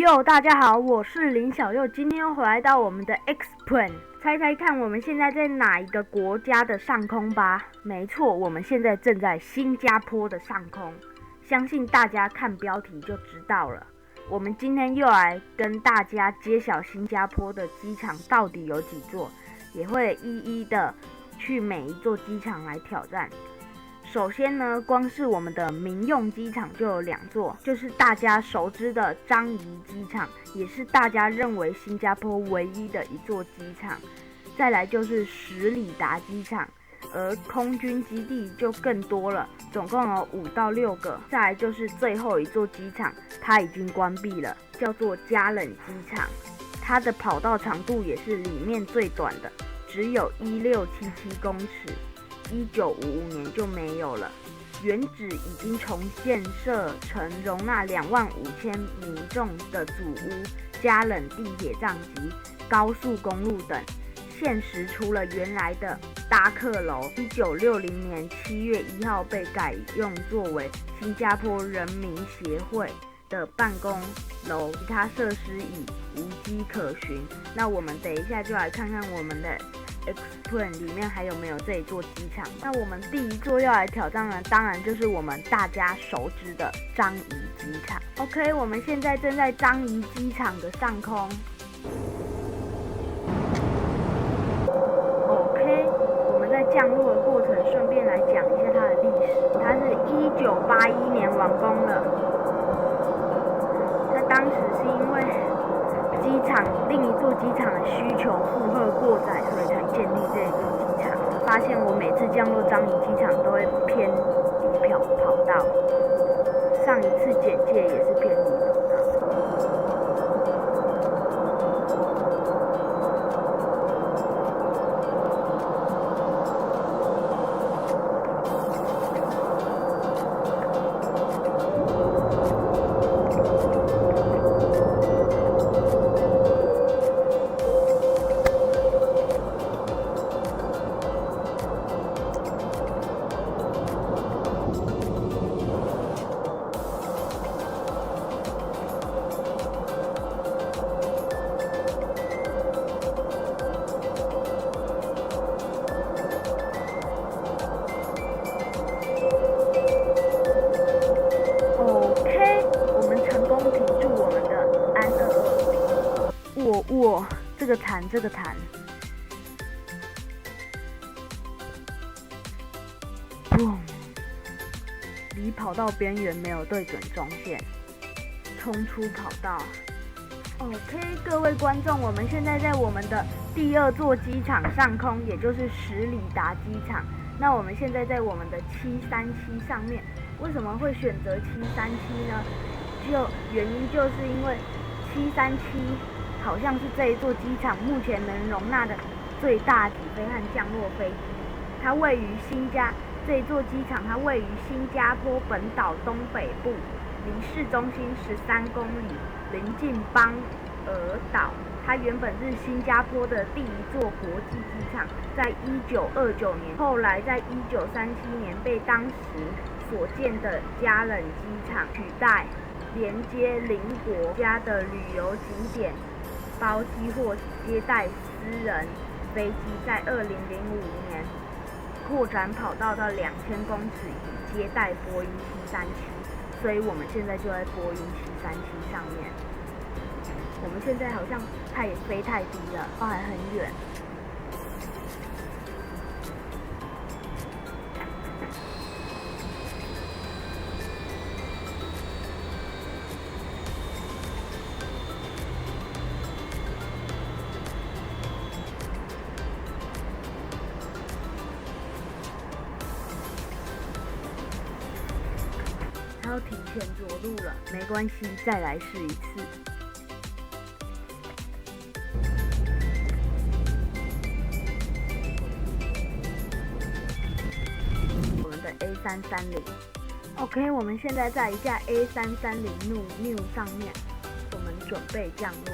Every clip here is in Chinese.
哟，大家好，我是林小佑，今天又回来到我们的 X Plane， 猜猜看我们现在在哪一个国家的上空吧？没错，我们现在正在新加坡的上空，相信大家看标题就知道了。我们今天又来跟大家揭晓新加坡的机场到底有几座，也会一一的去每一座机场来挑战。首先呢，光是我们的民用机场就有2座，就是大家熟知的樟宜机场，也是大家认为新加坡唯一的一座机场。再来就是史里达机场，而空军基地就更多了，总共有5到6个。再来就是最后一座机场，它已经关闭了，叫做加冷机场。它的跑道长度也是里面最短的，只有1677公尺。1955年就没有了，原址已经重建设成容纳25000民众的组屋、加冷地铁站及高速公路等。现时除了原来的搭客楼，1960年7月1号被改用作为新加坡人民协会的办公楼，其他设施已无迹可寻。那我们等一下就来看看我们的X Plane 里面还有没有这一座机场。那我们第一座要来挑战的，当然就是我们大家熟知的樟宜机场。OK， 我们现在正在樟宜机场的上空。OK， 我们在降落的过程顺便来讲一下它的历史。它是1981年完工了。它当时是因为机场另一座机场的需求负荷过载，所以才建立这一座机场。发现我每次降落樟宜机场都会偏离跑道，上一次简介也是偏离跑道。这个弹，砰！离跑道边缘没有对准中线，冲出跑道。OK， 各位观众，我们现在在我们的第2座机场上空，也就是史里达机场。那我们现在在我们的737上面，为什么会选择737呢？原因就是因为737。好像是这一座机场目前能容纳的最大起飞和降落飞机。它位于这一座机场，它位于新加坡本岛东北部，离市中心13公里，临近邦尔岛。它原本是新加坡的第1座国际机场，在1929年，后来在1937年被当时所建的加冷机场取代，连接邻国家的旅游景点。包机或接待私人飞机，在2005年扩展跑道到2000公尺，以接待波音737。所以我们现在就在波音737上面。我们现在好像它也飞太低了，还很远。要提前着陆了，没关系，再来试一次。我们的 A330，OK， 我们现在在一架 A330 New 上面，我们准备降落。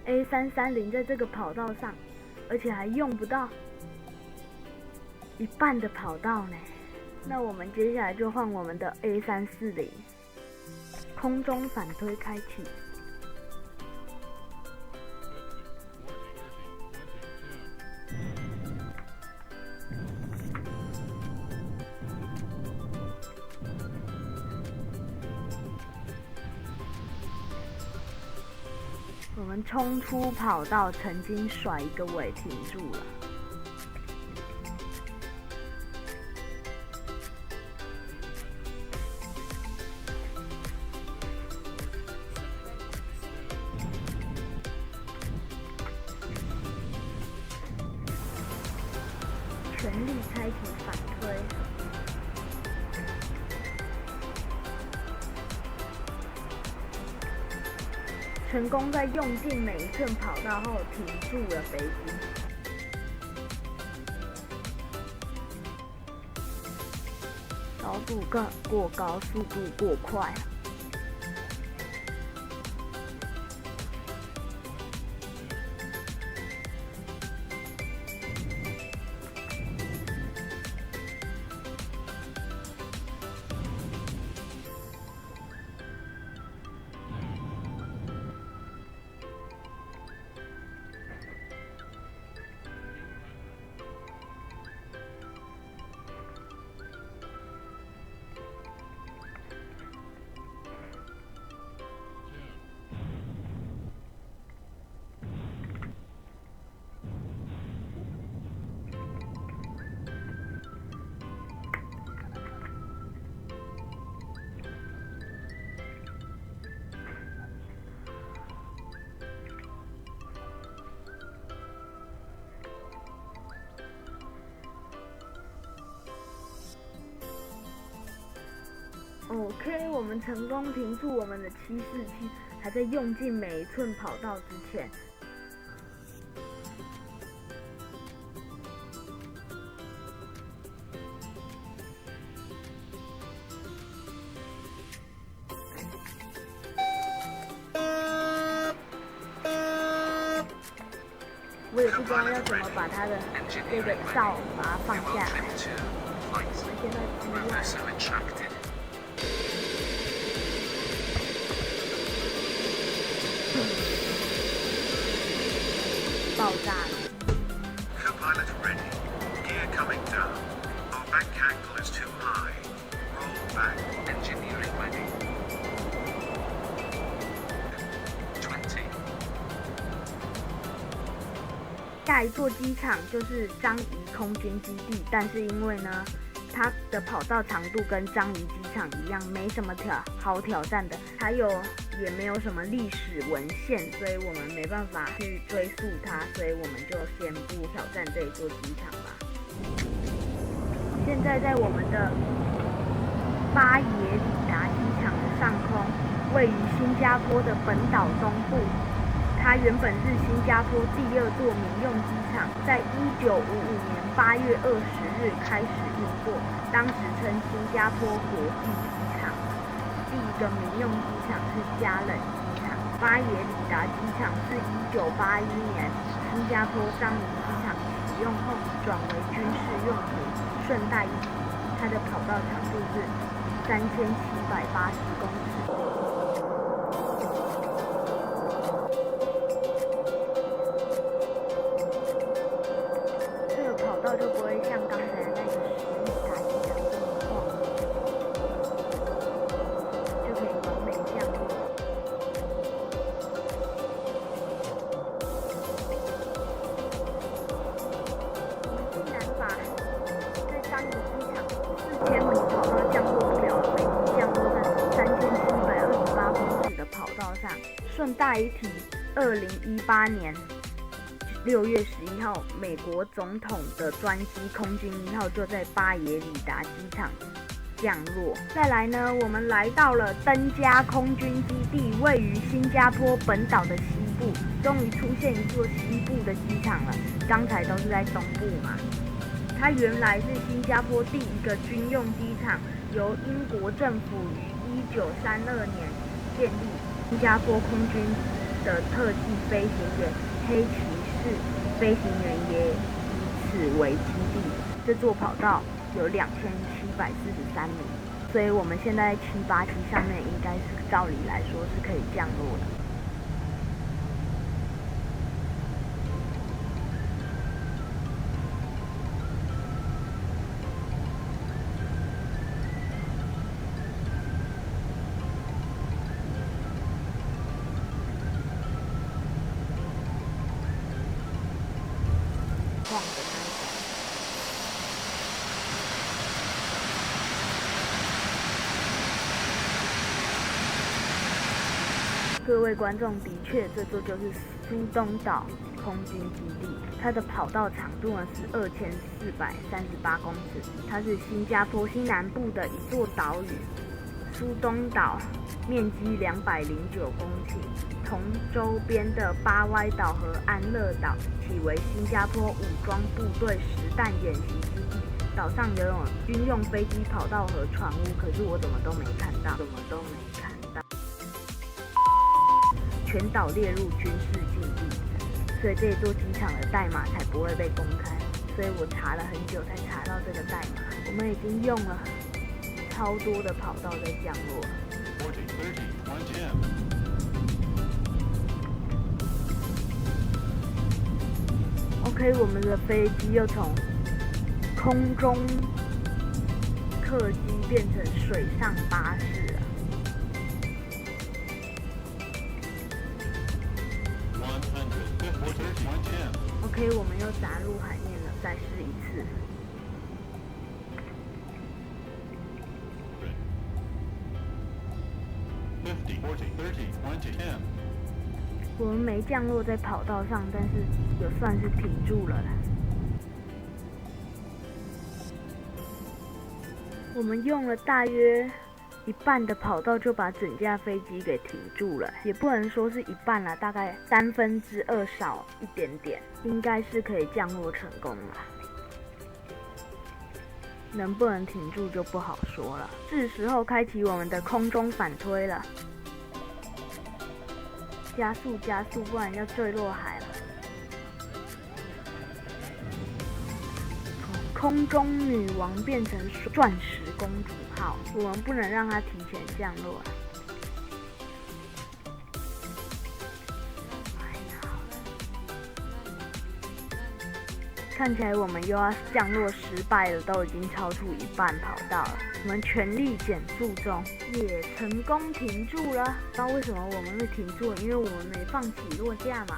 A330在这个跑道上，而且还用不到一半的跑道呢。那我们接下来就换我们的 A340， 空中反推开启。我们冲出跑道，曾经甩一个尾停住了。全力开启反推。成功在用尽每一寸跑道后停住了飞机。高度过高，速度过快。OK， 我们成功停住我们的747，还在用尽每一寸跑道之前。我也不知道要怎么把它的这个罩把它放下来。我现在机外。爆炸了。Co-pilot ready. Gear coming down. Our bank angle is too high. Roll back. Engineering ready. 20. 下一座机场就是樟宜空军基地，但是因为呢，它的跑道长度跟樟宜机场一样，没什么好挑战的，还有也没有什么历史文献，所以我们没办法去追溯它，所以我们就先不挑战这一座机场吧。现在在我们的巴耶里达机场的上空，位于新加坡的本岛东部。它原本是新加坡第2座民用机场，在1955年8月20日开始运作，当时称新加坡国际机场。第一个民用机场是加冷机场，巴耶里达机场是1981年新加坡樟宜机场启用后转为军事用途。顺带一提，它的跑道长度是3780公尺。就不会像刚才的那个10里达机场这么晃，就可以完美降落。我们竟然把在樟宜机场4000米跑道降落不了，飞机降落在3728公尺的跑道上。顺带一提，2018年6月11号，美国总统的专机空军1号就在巴耶里达机场降落。再来呢，我们来到了登嘉空军基地，位于新加坡本岛的西部，终于出现一座西部的机场了。刚才都是在东部嘛。它原来是新加坡第一个军用机场，由英国政府于1932年建立。新加坡空军的特技飞行员黑骑士飞行员也以此为基地。这座跑道有2743米，所以我们现在787上面应该是照理来说是可以降落的。晃的那一种。各位观众，的确，这座就是苏东岛空军基地，它的跑道长度呢是2438公尺，它是新加坡西南部的一座岛屿。苏东岛面积209公顷，同周边的巴歪岛和安乐岛起为新加坡武装部队实弹演习基地。岛上有军用飞机跑道和船坞，可是我怎么都没看到，全岛列入军事禁地，所以这座机场的代码才不会被公开。所以我查了很久才查到这个代码。我们已经用了超多的跑道在降落。OK， 我们的飞机又从空中客机变成水上巴士了。OK， 我们又砸入海面了，再试一次。我们没降落在跑道上，但是有算是挺住了。我们用了大约一半的跑道就把整架飞机给停住了，也不能说是一半啦，大概2/3少一点点，应该是可以降落成功了。能不能停住就不好说了。是时候开启我们的空中反推了，加速加速，不然要坠落海了。空中女王变成钻石公主号，我们不能让她提前降落。看起来我们又要降落失败了，都已经超出一半跑道了。我们全力减速中，也成功停住了。不知道为什么我们会停住，因为我们没放起落架嘛。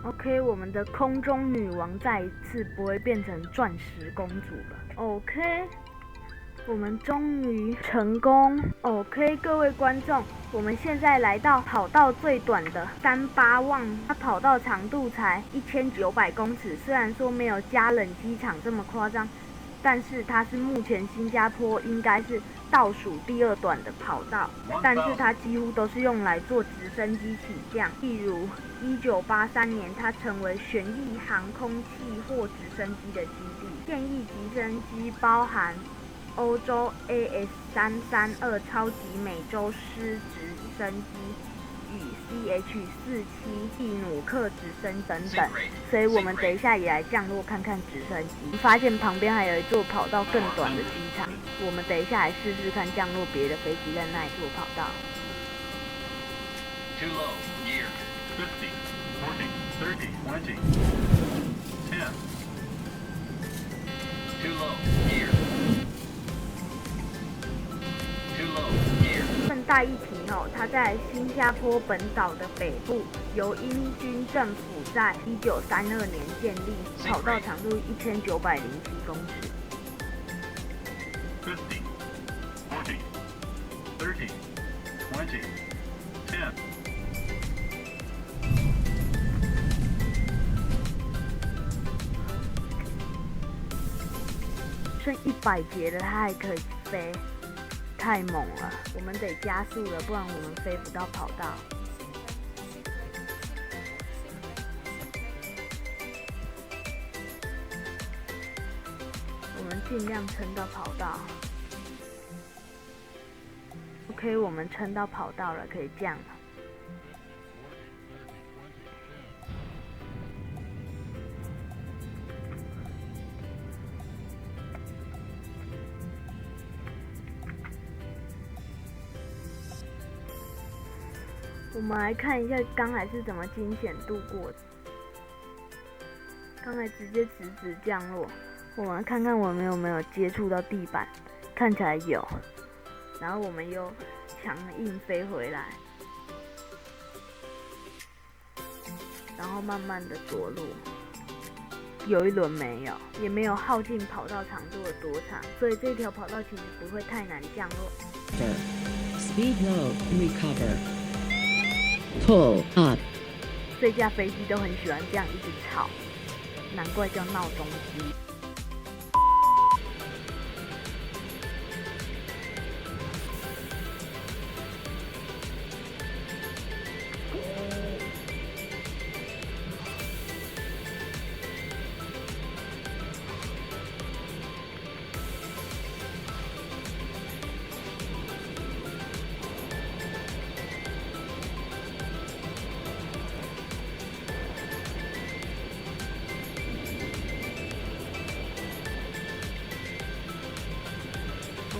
OK， 我们的空中女王再一次不会变成钻石公主了。OK， 我们终于成功。OK， 各位观众，我们现在来到跑道最短的38望，它跑道长度才1900公尺，虽然说没有加冷机场这么夸张，但是它是目前新加坡应该是倒数第2短的跑道，但是它几乎都是用来做直升机起降。例如1983年，它成为旋翼航空器或直升机的基地。现役直升机包含欧洲 AS332 超级美洲狮直升机与 CH-47 蒂努克直升等等，所以我们等一下也来降落看看直升机。发现旁边还有一座跑道更短的机场，我们等一下来试试看降落别的飞机在那一座跑道。Too low, gear, 50, 40, 30, 20, 10. Too low, gear. Too low, gear. 顺带一提哦，它在新加坡本岛的北部，由英军政府在1932年建立，跑道长度1907公尺。50, 40, 30, 20, 10. 剩100节了，它还可以飞，太猛了！我们得加速了，不然我们飞不到跑道。我们尽量撑到跑道。OK， 我们撑到跑道了，可以降了。我们来看一下刚才是怎么惊险度过的。刚才直接直直降落，我们看看我们有没有接触到地板，看起来有。然后我们又强硬飞回来，然后慢慢的着陆。有一轮没有，也没有耗尽跑道长度有多长，所以这条跑道其实不会太难降落。Speed low, recover. Pull up. 这架飞机都很喜欢这样一直吵，难怪叫闹钟机。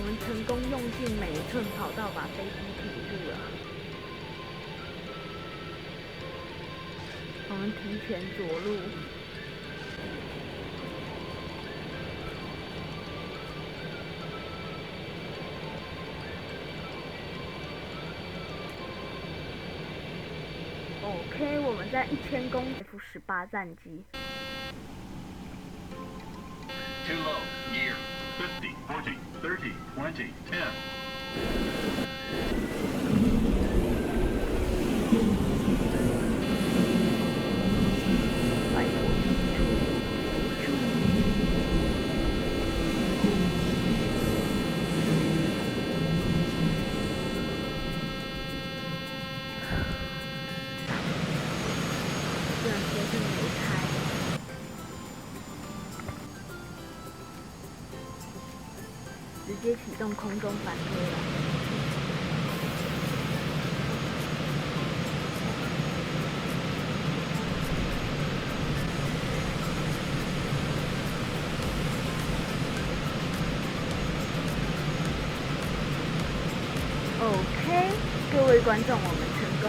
我们成功用尽每一寸跑道把飞机停住了。我们提前着陆。OK， 我们在1000公里 F-18战机。Too low. Gear. 50, 40, 30, 20, 10. 拜托，虽然说是没开。直接启动空中反推了。OK， 各位观众，我们成功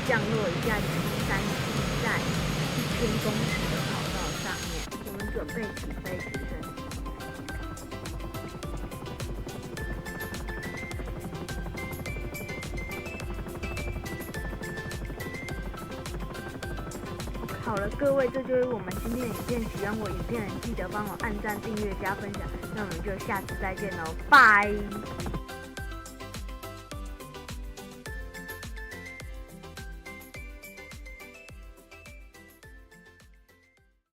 降落一架737在1000公尺的跑道上面，我们准备起飞直升。好了，各位，这就是我们今天的影片。喜欢我影片的人，记得帮我按赞、订阅、加分享。那我们就下次再见喽，拜。